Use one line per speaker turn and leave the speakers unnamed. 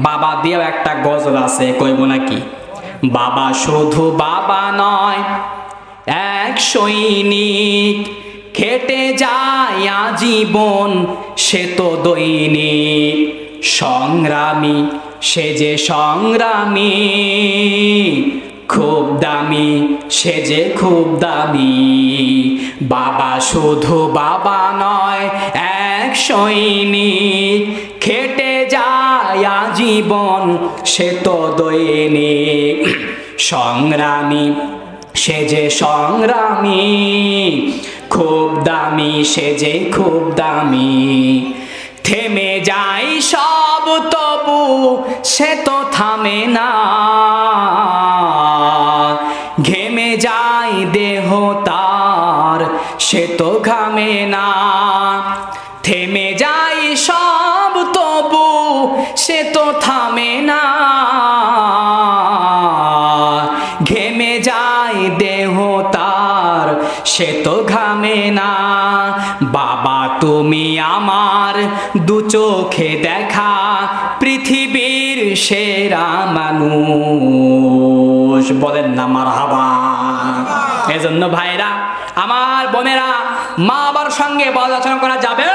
বাবা দিয়েও একটা গজল আছে, কইব নাকি? বাবা শুধু বাবা নয়, এক সৈনিক, খেটে যায় আজীবন সে তো দৈনিক, সংগ্রামী সে যে সংগ্রামী, খুব দামি সে যে খুব দামি। বাবা শুধু বাবা নয়, এক সৈনিক, খেটে যায় আজীবন সে তো দৈনিক, সংগ্রামী সে যে সংগ্রামী, খুব দামি সে যে খুব দামি। থেমে যায় সব তবু সে তো থামে না, ঘেমে যায় দেহ তার সে তো ঘামে না। থেমে যায় সব তবু সে তো থামে না, ঘেমে যায় দেহ তার সে তো ঘামে না। বাবা তুমি আমার দু চোখে দেখা পৃথিবীর সেরা মানুষ, বলেন না মারহাবা। এজন্য ভাইরা আমার, বোনেরা, মা বাবার সঙ্গে বদ আচরণ করা যাবে